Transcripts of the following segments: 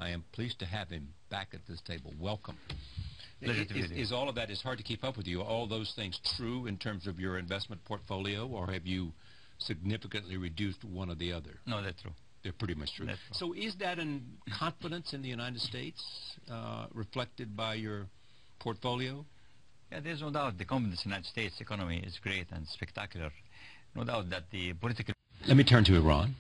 I am pleased to have him back at this table. Welcome. Is all of that, it's hard to keep up with you, all those things true in terms of your investment portfolio, or have you significantly reduced one or the other? No, that's true. They're pretty much true. So is that in confidence in the United States reflected by your portfolio? Yeah, there's no doubt the confidence in the United States economy is great and spectacular. No doubt that the political... Let me turn to Iran.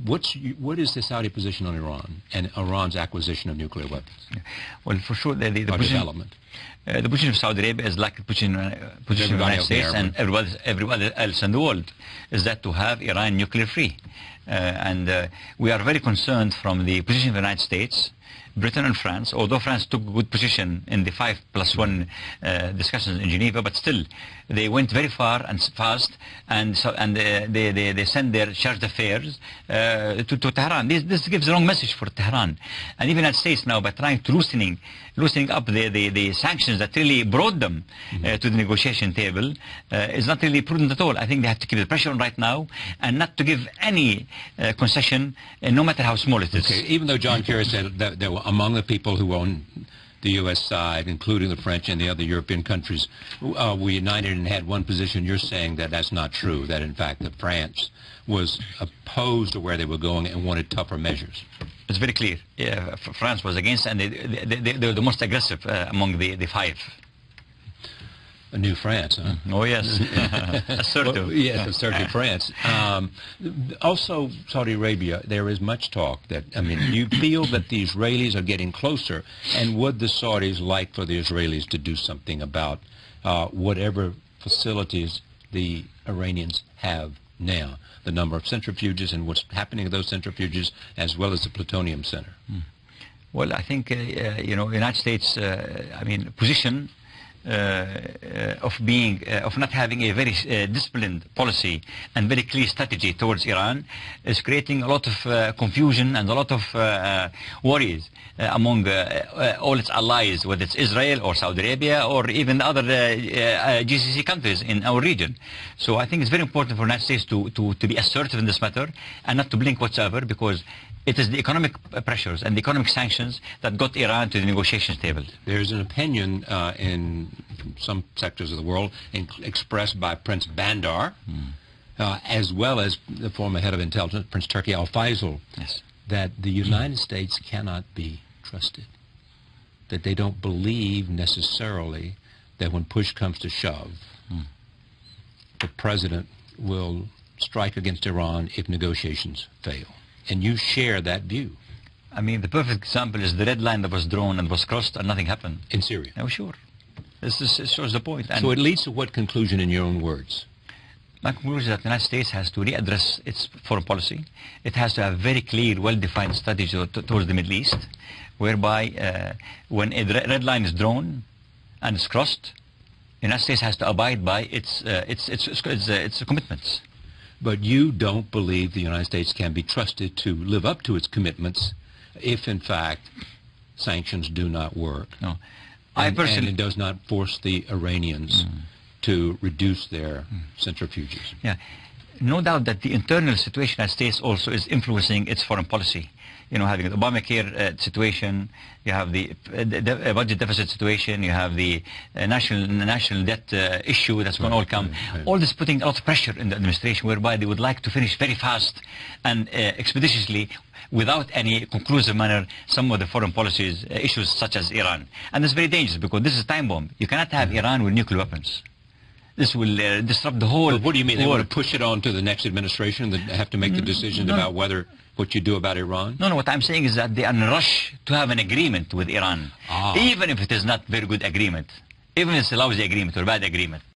What is the Saudi position on Iran and Iran's acquisition of nuclear weapons? Yeah. Well, for sure, the development. The position of Saudi Arabia is like the position of the United States and everybody else in the world, is that to have Iran nuclear free. We are very concerned from the position of the United States, Britain and France, although France took a good position in the 5+1 discussions in Geneva, but still they went very far and fast, and they sent their charge d'affaires to Tehran. This gives the wrong message for Tehran. And even the United States now, by trying to loosening up the sanctions that really brought them to the negotiation table, is not really prudent at all. I think they have to keep the pressure on right now and not to give any concession, no matter how small it is. Okay. Even though John Kerry said that there were among the people who own the U.S. side, including the French and the other European countries, we united and had one position. You're saying that that's not true, that in fact that France was opposed to where they were going and wanted tougher measures. It's very clear. Yeah, France was against, and they were the most aggressive among the five. A new France, huh? Oh, yes. Assertive. Well, yes, assertive France. Also, Saudi Arabia, there is much talk that, I mean, you feel that the Israelis are getting closer, and would the Saudis like for the Israelis to do something about whatever facilities the Iranians have now, the number of centrifuges and what's happening to those centrifuges, as well as the plutonium center? Well, I think, United States, position of not having a very disciplined policy and very clear strategy towards Iran is creating a lot of confusion and a lot of worries among all its allies, whether it's Israel or Saudi Arabia or even other GCC countries in our region. So I think it's very important for the United States to be assertive in this matter and not to blink whatsoever, because it is the economic pressures and the economic sanctions that got Iran to the negotiations table. There's an opinion in some sectors of the world expressed by Prince Bandar, as well as the former head of intelligence, Prince Turki Al-Faisal, yes, that the United States cannot be trusted, that they don't believe necessarily that when push comes to shove, the president will strike against Iran if negotiations fail. And you share that view. I mean, the perfect example is the red line that was drawn and was crossed and nothing happened. In Syria? Oh, sure. This shows the point. And so it leads to what conclusion in your own words? My conclusion is that the United States has to readdress its foreign policy. It has to have very clear, well-defined strategy towards the Middle East, whereby when a red line is drawn and it's crossed, the United States has to abide by its commitments. But you don't believe the United States can be trusted to live up to its commitments if, in fact, sanctions do not work. No. And it does not force the Iranians to reduce their centrifuges. Yeah. No doubt that the internal situation in the United States also is influencing its foreign policy. You know, having the Obamacare situation, you have the budget deficit situation, you have the national debt issue that's going to all come. Right. All this putting a lot of pressure in the administration, whereby they would like to finish very fast and expeditiously, without any conclusive manner, some of the foreign policies issues such as Iran. And this is very dangerous, because this is a time bomb. You cannot have Iran with nuclear weapons. This will disrupt the whole... But what do you mean? They want to push it on to the next administration that have to make the decisions about what you do about Iran? No, what I'm saying is that they are in a rush to have an agreement with Iran. Even if it is not very good agreement. Even if it's a lousy agreement or bad agreement.